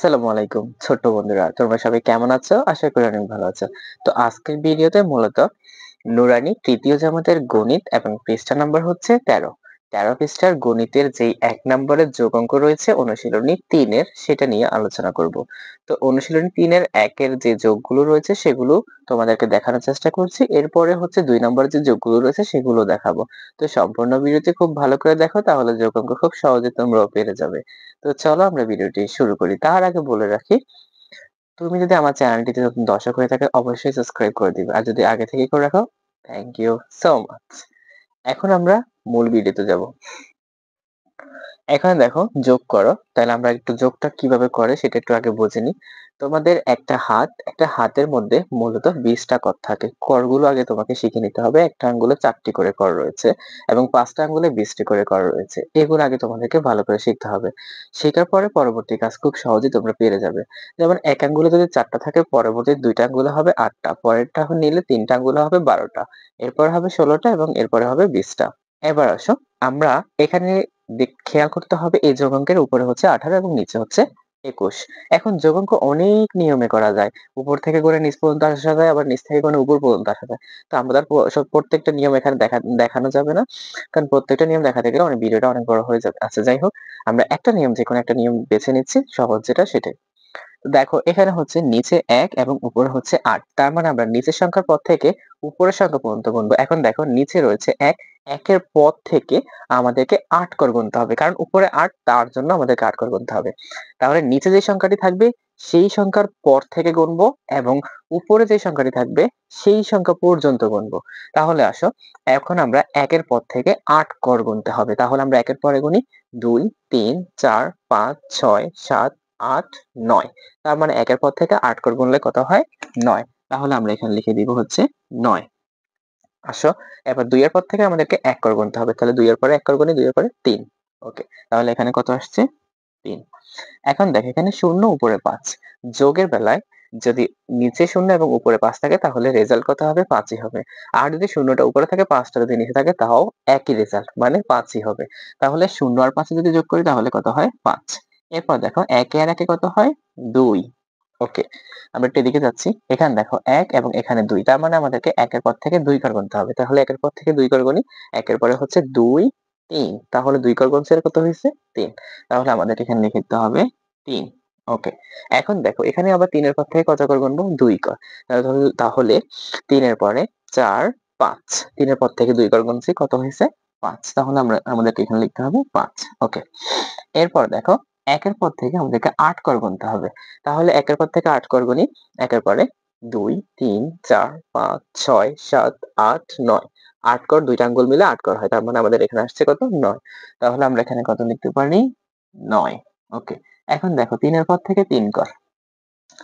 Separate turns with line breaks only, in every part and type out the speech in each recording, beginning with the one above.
আসসালামু আলাইকুম ছোট্ট বন্ধুরা, তোমরা সবাই কেমন আছো? আশা করি অনেক ভালো আছো। তো আজকের ভিডিওতে মূলত নুরানী তৃতীয় জামাতের গণিত এবং পৃষ্ঠা নাম্বার হচ্ছে 13। 13 পৃষ্ঠার গণিতের যেই 1 নম্বরের যোগ অঙ্ক রয়েছে অনুশীলনী 3 এর সেটা নিয়ে আলোচনা করব। তো অনুশীলনী 3 এর 1 এর যে যোগগুলো রয়েছে সেগুলো তোমাদেরকে দেখানোর চেষ্টা করছি। এরপরে হচ্ছে 2 নম্বরের যে যোগগুলো রয়েছে সেগুলো দেখাবো। তো সম্পূর্ণ ভিডিওটি খুব ভালো করে দেখো, তাহলে যোগ অঙ্ক খুব সহজে তোমরাও পেরে যাবে। তো চলো আমরা ভিডিওটি শুরু করি। তার আগে বলে রাখি, তুমি যদি আমার চ্যানেলটিতে নতুন দর্শক হয়ে থাকে অবশ্যই সাবস্ক্রাইব করে দিবে। আর যদি আগে থেকেই করে রাখো, থ্যাংক ইউ সো মাচ। এখন আমরা মূল ভিডিওতে যাব। এখানে দেখো যোগ করো। তাহলে আমরা একটু যোগটা কিভাবে করে সেটা একটু আগে বুঝে নিই। তোমাদের একটা হাতের মধ্যে মূলত 20 টা কর থাকে। করগুলো আগে তোমাকে শিখে নিতে হবে। একটা আঙ্গুলে 4 টি করে কর রয়েছে এবং 5 টা আঙ্গুলে 20 টি করে কর রয়েছে। এগুলো আগে তোমাদেরকে ভালো করে শিখতে হবে। শেখার পরে পরবর্তী কাজ খুব সহজেই তোমরা পেরে যাবে। যেমন এক আঙ্গুলে যদি 4 টা থাকে, পরবর্তী 2 টা আঙ্গুলে হবে 8 টা, পরেরটা নিলে 3 টা আঙ্গুলে হবে 12 টা, এরপর হবে 16 টা এবং এরপরে হবে 20 টা। এবার আসো, আমরা এখানে খেয়াল করতে হবে এই যোগ অঙ্কের উপরে হচ্ছে 18 এবং নিচে হচ্ছে 21। এখন যোগ অঙ্ক অনেক নিয়মে করা যায়। উপর থেকে গুণে নিচ পর্যন্ত আসা যায়, আবার নিচ থেকে গুণে উপর পর্যন্ত আসা যায়। তো আমাদের প্রত্যেকটা নিয়ম এখানে দেখানো যাবে না। কারণ প্রত্যেকটা নিয়ম দেখাতে গেলে ভিডিওটা অনেক বড় হয়ে যাবে। আচ্ছা যাই হোক, আমরা একটা নিয়ম, যেকোনো একটা নিয়ম বেছে নিচ্ছি, সহজ যেটা সেটাই। দেখো এখানে হচ্ছে নিচে 1 এবং উপরে হচ্ছে 8। তার মানে আমরা নিচের সংখ্যার পর থেকে উপরের সংখ্যা পর্যন্ত গুনবো। এখন দেখো নিচে রয়েছে 1, 1 এর পর থেকে আমাদেরকে 8 করে গুনতে হবে। কারণ উপরে 8, তার জন্য আমাদেরকে 8 করে গুনতে হবে। তাহলে নিচে যে সংখ্যাটি থাকবে সেই সংখ্যার পর থেকে গুনবো এবং উপরে যে সংখ্যাটি থাকবে সেই সংখ্যা পর্যন্ত গুনবো। তাহলে আসো, এখন আমরা 1 এর পর থেকে 8 কর গুনতে হবে। তাহলে আমরা 1 এর পরে গুনি 2, 3, 4, 5, 6, 7, 8, 9। তার মানে 1 এর পর থেকে 8 করে গুনলে কত হয়? 9। তাহলে আমরা এখানে লিখে দিব হচ্ছে 9। আসো, এবার 2 এর পর থেকে আমাদেরকে 1 করে গুনতে হবে। তাহলে 2 এর পরে 1 করে গুনি, 2 এর পরে 3। ওকে। তাহলে এখানে কত আসছে? 3। এখন দেখো এখানে 0 উপরে 5। যোগের বেলায় যদি নিচে 0 এবং উপরে 5 থাকে তাহলে রেজাল্ট কত হবে? 5 ই হবে। আর যদি 0 টা উপরে থাকে 5 টা যদি নিচে থাকে তাও একই রেজাল্ট, মানে 5 ই হবে। তাহলে 0 আর 5 যদি যোগ করি তাহলে কত হয়? 5। এরপর দেখো 1 আর 1 কত হয়? 2। ওকে। আমরা একটু এদিকে যাচ্ছি। এখানে দেখো 1 এবং এখানে 2। তার মানে আমাদেরকে 1 এর পর থেকে 2 ঘর গুনতে হবে। তাহলে 1 এর পর থেকে 2 ঘর গুনি। 1 এর পরে হচ্ছে 2, 3। তাহলে 2 ঘর গুনছে কত হইছে? 3। তাহলে আমাদের এখানে লিখে দিতে হবে 3। ওকে। এখন দেখো এখানে আবার 3 এর পর থেকে কত ঘর গুনবো? 2 ঘর। তাহলে 3 এর পরে 4, 5। 3 এর পর থেকে 2 ঘর গুনছি, কত হয়েছে? 5। তাহলে আমাদেরকে এখানে লিখতে হবে 5। ওকে। এরপর দেখো 1 এর পর থেকে আমাদেরকে 8 কর গুনতে হবে। তাহলে 1 এর পর থেকে 8 কর গুনি। 1 এর পরে 2, 3, 4, 5, 6, 7, 8, 9। 8 কর 2 টা আঙ্গুল মিলে 8 কর হয়। তার মানে আমাদের এখানে আসছে কত? 9। তাহলে আমরা এখানে কত লিখতে পারি? 9। ওকে। এখন দেখো 3 এর পর থেকে 3 কর।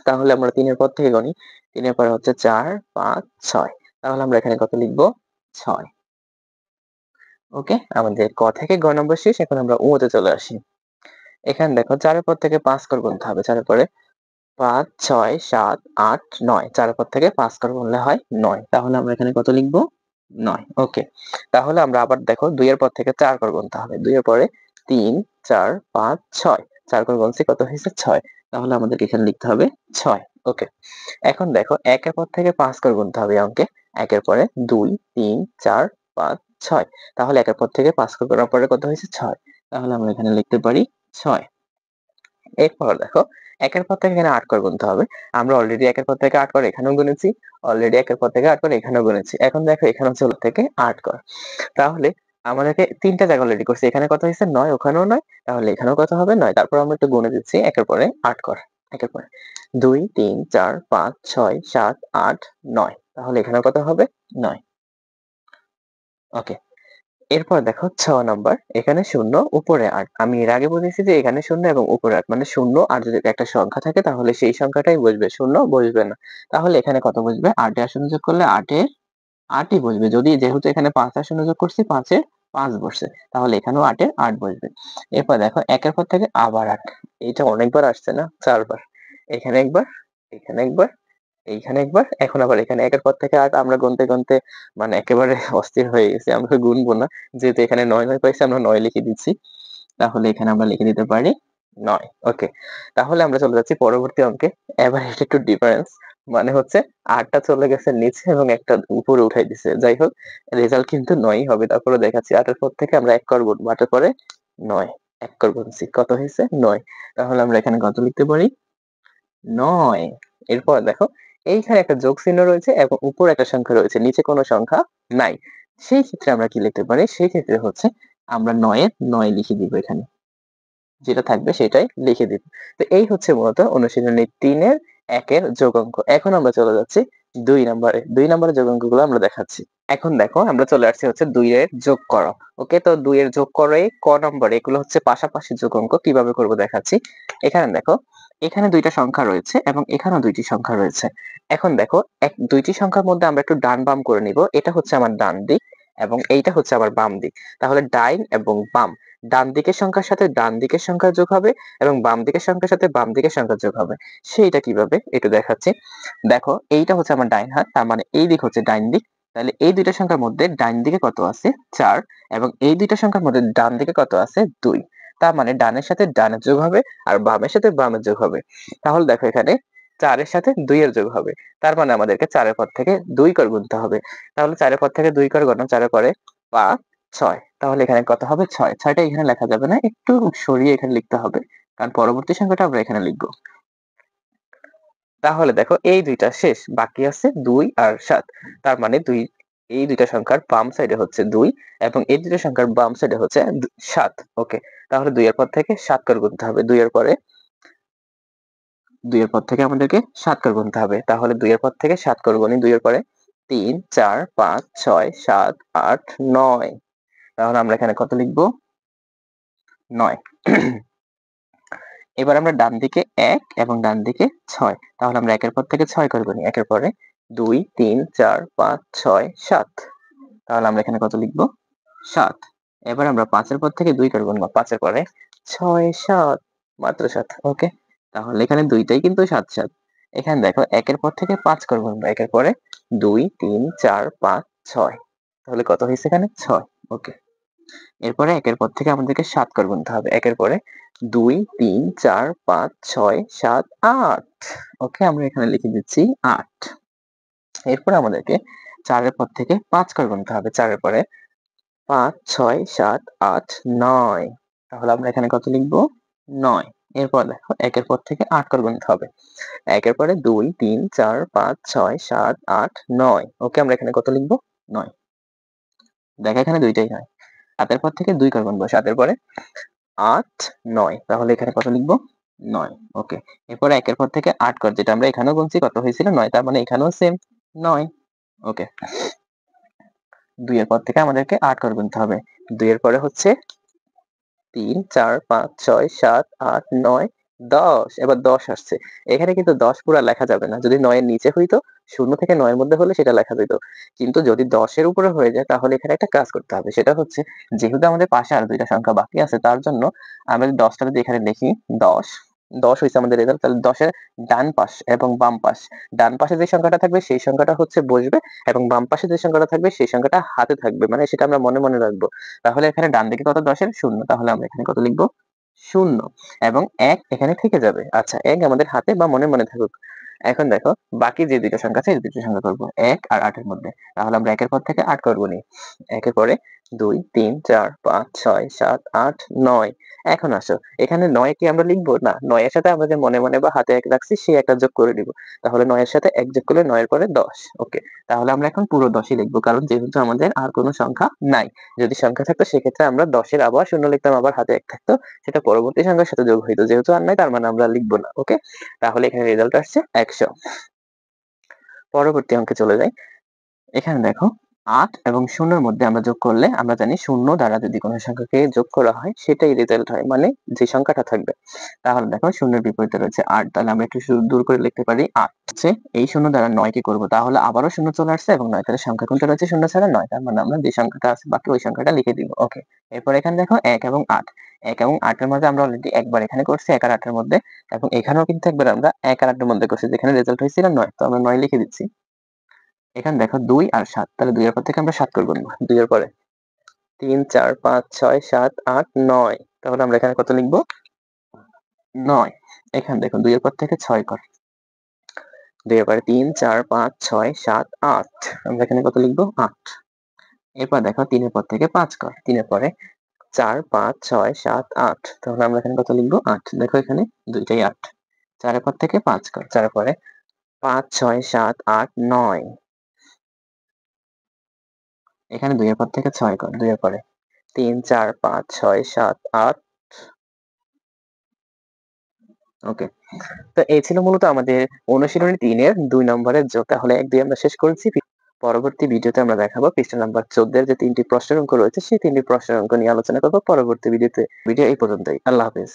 তাহলে আমরা 3 এর পর থেকে গণি। 3 এর পরে হচ্ছে 4, 5, 6। তাহলে আমরা এখানে কত লিখব? 6। ওকে। আমাদের ক থেকে গ নম্বর শেষ। এখন আমরা ও তে চলে আসি। এখানে দেখো 4 এর পর থেকে 5 কর গুনতে হবে। 4 এর পরে 5, 6, 7, 8, 9। 4 এর পর থেকে 5 করে গুনলে হয় 9। তাহলে আমরা এখানে কত লিখবো? 9। ওকে। তাহলে আমরা আবার দেখো 2 এর পর থেকে 4 করে গুনতে হবে। 2 এর পরে 3, 4, 5, 6। 4 করে গুনছি, কত হয়েছে? 6। তাহলে আমাদেরকে এখানে লিখতে হবে 6। ওকে। এখন দেখো 1 এর পর থেকে 5 করে গুনতে হবে এই অঙ্কে। 1 এর পরে 2, 3, 4, 5, 6। তাহলে 1 এর পর থেকে 5 করে গুনার পরে কত হয়েছে? 6। তাহলে আমরা এখানে লিখতে পারি 6। এরপর দেখো 1 এর পর থেকে এখানে 8 করে গুনতে হবে। আমরা অলরেডি 1 এর পর থেকে 8 করে এখানেও গুনেছি। অলরেডি 1 এর পর থেকে 8 করে এখানেও গুনেছি। এখন দেখো এখানে হচ্ছে থেকে 8 কর। তাহলে আমাদেরকে ৩ টা জায়গা অলরেডি করছি। এখানে কত হইছে? ৯, ওখানেও ৯। তাহলে এখানেও কত হবে? ৯। তারপর আমরা একটু গুনে দিচ্ছি 1 এর পরে ৮ কর। 1 এর পরে ২, ৩, ৪, ৫, ৬, ৭, ৮, ৯। তাহলে এখানেও কত হবে? ৯। ওকে। এরপর দেখো ৬ নাম্বার। এখানে 0, উপরে ৮। আমি এর আগে বলেছি যে এখানে 0 এবং উপরে 8, মানে 0 আর যদি একটা সংখ্যা থাকে তাহলে সেই সংখ্যাটাই বসবে, 0 বসবে না। তাহলে এখানে কত বসবে? 8 এ আর 0 যোগ করলে 8 এর 8 ই বসবে। যেহেতু এখানে 5 আর 0 যোগ করছি, 5 এর 5 বসছে। তাহলে এখানেও 8 এর 8 বসবে। এরপর দেখো 1 এর পর থেকে আবার 8। এটা অনেকবার আসছে না? 4 বার। এখানে একবার, এখানে একবার, এইখানে একবার, এখন আবার এখানে 1 এর পর থেকে 8 আমরা গুনতে মানে একেবারে অস্থির হয়ে গেছি। আমরা গুনবো না। যেহেতু এখানে 9 পাইছি, আমরা 9 লিখে দিচ্ছি। তাহলে এখানে আমরা লিখে দিতে পারি 9। ওকে। তাহলে আমরা চলে যাচ্ছি পরবর্তী অঙ্কে। এবার এটা একটু ডিফারেন্স। মানে হচ্ছে ৮ টা চলে গেছে নিচে এবং একটা উপরে উঠাই দিছে। যাই হোক রেজাল্ট কিন্তু ৯ হবে। তারপরেও দেখাচ্ছি ৮ এর পর থেকে আমরা ১ করব। ৮ এর পরে ৯। ১ করে গুনছি। কত হয়েছে? ৯। তাহলে আমরা এখানে কত লিখতে পারি? ৯। এরপর দেখো এইখানে একটা যোগ চিহ্ন রয়েছে এবং উপরে একটা সংখ্যা রয়েছে। নিচে কোনো সংখ্যা নাই। সেই ক্ষেত্রে আমরা কি লিখতে পারি? সেই ক্ষেত্রে হচ্ছে আমরা ৯ এর ৯ লিখে দিব এখানে। যেটা থাকবে সেটাই লিখে দিব। তো এই হচ্ছে মূলত অনুশীলনী ৩ এর ১ এর যোগ অঙ্ক। এখন আমরা চলে যাচ্ছি ২ নাম্বারে। ২ নাম্বারের যোগ অঙ্কগুলো আমরা দেখাচ্ছি। এখন দেখো আমরা চলে আসছি হচ্ছে ২ এর যোগ করো। ওকে, তো ২ এর যোগ করো ক নম্বরে, এগুলো হচ্ছে পাশাপাশি যোগ অঙ্ক, কিভাবে করব দেখাচ্ছি। এখানে দেখো, এখানে ২ টা সংখ্যা রয়েছে এবং এখানেও ২ টি সংখ্যা রয়েছে। এখন দেখো ২ টি সংখ্যার মধ্যে আমরা একটু ডান বাম করে নিব। এটা হচ্ছে আমার ডান দিক এবং এইটা হচ্ছে আমার বাম দিক। তাহলে ডাইন এবং বাম, ডান দিকের সংখ্যার সাথে ডান দিকের সংখ্যা যোগ হবে এবং বাম দিকের সংখ্যার সাথে বাম দিকের সংখ্যা যোগ হবে। সেইটা কিভাবে একটু দেখাচ্ছি। দেখো এইটা হচ্ছে আমার ডাইন হাত, তার মানে এই দিক হচ্ছে ডাইন দিক। তাহলে এই ২ টা সংখ্যার মধ্যে ডাইন দিকে কত আছে? ৪ এবং এই ২ টা সংখ্যার মধ্যে ডান দিকে কত আছে? ২। তার মানে ডানের সাথে ডানের যোগ হবে আর বামের সাথে বামের যোগ হবে। তাহলে দেখো এখানে ৪ এর সাথে ২ এর যোগ হবে। তার মানে আমাদেরকে ৪ এর পর থেকে ২ করে গুনতে হবে। তাহলে ৪ এর পর থেকে ২ করে গুনো, ৪ এর পরে ৫, ৬। তাহলে এখানে কত হবে? ৬। ৬ টা এখানে লেখা যাবে না। একটু সরিয়ে এখানে লিখতে হবে। কারণ পরবর্তী সংখ্যাটা আমরা এখানে লিখব। তাহলে দেখো এই ২ টা শেষ। বাকি আছে ২ আর ৭। তার মানে এই ২ টা সংখ্যার বাম সাইডে হচ্ছে ২ এবং এই ২ টা সংখ্যার বাম সাইডে হচ্ছে ৭। ওকে। তাহলে ২ এর পর থেকে ৭ করে গুনতে হবে। ২ এর পর থেকে আমাদেরকে ৭ করে গুনতে হবে। তাহলে ২ এর পর থেকে ৭ করে গুনি। ২ এর পরে ৩, ৪, ৫, ৬, ৭, ৮, ৯। তাহলে আমরা এখানে কত লিখব? ৯। এবার আমরা ডান দিকে ১ এবং ডান দিকে ৬। তাহলে আমরা ১ এর পর থেকে ৬ করে গুনি। ১ এর পরে ২, ৩, ৪, ৫, ৬, ৭। তাহলে আমরা এখানে কত লিখব? ৭। এবার আমরা ৫ এর পর থেকে ২ করে গুনব। ৫ এর পরে ৬, ৭, মাত্র ৭। ওকে। তাহলে এখানে ২ টাই কিন্তু ৭, ৭। এখানে দেখো ১ এর পর থেকে ৫ করে গুনব। ১ এর পরে ২, ৩, ৪, ৫, ৬। তাহলে কত হইছে এখানে? ৬। ওকে। এরপরে ১ এর পর থেকে আমাদেরকে ৭ করে গুনতে হবে। ১ এর পরে ২, ৩, ৪, ৫, ৬, ৭, ৮। ওকে, আমরা এখানে লিখে দিচ্ছি ৮। এরপরে আমাদেরকে ৪ এর পর থেকে ৫ করে গুনতে হবে। ৪ এর পরে ৫, ৬, ৭, ৮, ৯। তাহলে আমরা এখানে কত লিখব? ৯। এরপর দেখো ১ এর পর থেকে ৮ করে গুনতে হবে। ১ এর পরে ২, ৩, ৪, ৫, ৬, ৭, ৮, ৯। ওকে, আমরা এখানে কত লিখব? ৯। দেখো এখানে ২ টাই হয়। ৭ এর পর থেকে ২ করে গুনবো। ৭ এর পরে ৮, ৯। তাহলে এখানে কত লিখব? ৯। ওকে। এরপরে ১ এর পর থেকে ৮ কর, যেটা আমরা এখানেও গুনছি, কত হয়েছিল? ৯। তার মানে এখানেও সেম ৯। ওকে। ২ এর পর থেকে আমাদেরকে ৮ করে গুনতে হবে। ২ এর পরে হচ্ছে ৩, ৪, ৫, ৬, ৭, ৮, ৯, ১০। এবার ১০ আসছে। এখানে কিন্তু ১০ পুরা লেখা যাবে না। যদি ৯ এর নিচে হইতো, ০ থেকে ৯ এর মধ্যে হলে সেটা লেখা যেত। কিন্তু যদি ১০ এর উপরে হয়ে যায় তাহলে এখানে একটা কাজ করতে হবে। সেটা হচ্ছে, যেহেতু আমাদের পাশে আরো ২ টা সংখ্যা বাকি আছে, তার জন্য আমরা ১০ টা যদি এখানে লিখি, ১০, ১০ হইছে আমাদের রেজাল্ট। তাহলে ১০ এর ডান পাশ এবং বাম পাশ, ডান পাশে যে সংখ্যাটা থাকবে সেই সংখ্যাটা হচ্ছে বসবে এবং বাম পাশে যে সংখ্যাটা থাকবে সেই সংখ্যাটা হাতে থাকবে। মানে সেটা আমরা মনে, মনে রাখবো। তাহলে এখানে ডান দিকে কত? ১০ এর ০। তাহলে আমরা এখানে কত লিখব? ০ এবং ১ এখানে থেকে যাবে। আচ্ছা, ১ আমাদের হাতে বা মনে, মনে থাকুক। এখন দেখো বাকি যে ২ টা সংখ্যা আছে এই ২ টা সংখ্যা করব ১ আর ৮ এর মধ্যে। তাহলে আমরা ১ এর পর থেকে ৮ করব নি। ১ এর পরে ২, ৩, ৪, ৫, ৬, ৭, ৮, ৯। এখন আসো, এখানে ৯ কি আমরা লিখব? না। ৯ এর সাথে আমরা যে মনে, মনে বা হাতে ১ রাখছি সেই ১ টা যোগ করে দিব। তাহলে ৯ এর সাথে ১ যোগ করলে ৯ এর পরে ১০। ওকে। তাহলে আমরা এখন পুরো ১০ ই লিখব। কারণ যেহেতু আমাদের আর কোন সংখ্যা নাই। যদি সংখ্যা থাকতো সেক্ষেত্রে আমরা ১০ এর আবার ০ লিখতাম, আবার হাতে ১ থাকতো। সেটা পরবর্তী সংখ্যার সাথে যোগ হইতো। যেহেতু আর নাই তার মানে আমরা লিখব না। ওকে? তাহলে এখানে রেজাল্ট আসছে ১০০। পরবর্তী অঙ্কে চলে যাই। এখানে দেখো ৮ এবং ০ এর মধ্যে আমরা যোগ করলে আমরা জানি ০ দ্বারা যদি কোন সংখ্যাকে যোগ করা হয় সেটাই রেজাল্ট হয়। মানে যে সংখ্যাটা থাকবে। তাহলে দেখো ০ এর বিপরীতে রয়েছে ৮। তাহলে আমরা একটু দূর করে লিখতে পারি ৮ হচ্ছে এই ০ দ্বারা ৯ কে করব। তাহলে আবারও ০ চলে আসছে এবং ৯ তাহলে সংখ্যা কোনটা রয়েছে? ০ ছাড়া ৯। তার মানে আমরা যে সংখ্যাটা আছে বাকি ওই সংখ্যাটা লিখে দিব। ওকে। এরপর এখানে দেখো ১ এবং ৮। ১ এবং ৮ এর মধ্যে আমরা অলরেডি একবার এখানে করছি ১ আর ৮ এর মধ্যে এবং এখানেও কিন্তু একবার আমরা ১ আর ৮ এর মধ্যে করছি, যেখানে রেজাল্ট হয়েছিল ৯। তো আমরা ৯ লিখে দিচ্ছি। এখানে দেখো ২ আর ৭। তাহলে ২ এর পর থেকে আমরা ৭ করে গুনবো। ২ এর পরে ৩, ৪, ৫, ৬, ৭, ৮, ৯। তাহলে আমরা এখানে কত লিখব? 9। এখানে দেখুন 2 এর পর থেকে 6 কর। 2 এর পরে 3, 4, 5, 6, 7, 8 আমরা এখানে কত লিখব? 8। এরপর দেখো 3 এর পর থেকে 5 কর। 3 এর পরে 4, 5, 6, 7, 8 তাহলে আমরা এখানে কত লিখব? 8 দেখো এখানে 2 টাই 8। 4 এর পর থেকে 5 কর। 4 এর পরে 5, 6, 7, 8, 9 এখানে 2 এর পর থেকে 6 কর। 2 এর পরে 3, 4, 5, 6, 7, 8 ওকে। তো এই ছিল মূলত আমাদের অনুশীলনী ৩ এর ২ নম্বরের যোগ। তাহলে ১, ২ আমরা শেষ করেছি। পরবর্তী ভিডিওতে আমরা দেখাবো পৃষ্ঠা নাম্বার ১৪ এর যে ৩ টি প্রশ্নের অঙ্ক রয়েছে সেই ৩ টি প্রশ্নের অঙ্ক নিয়ে আলোচনা করব পরবর্তী ভিডিওতে। ভিডিও এই পর্যন্তই। আল্লাহ হাফেজ।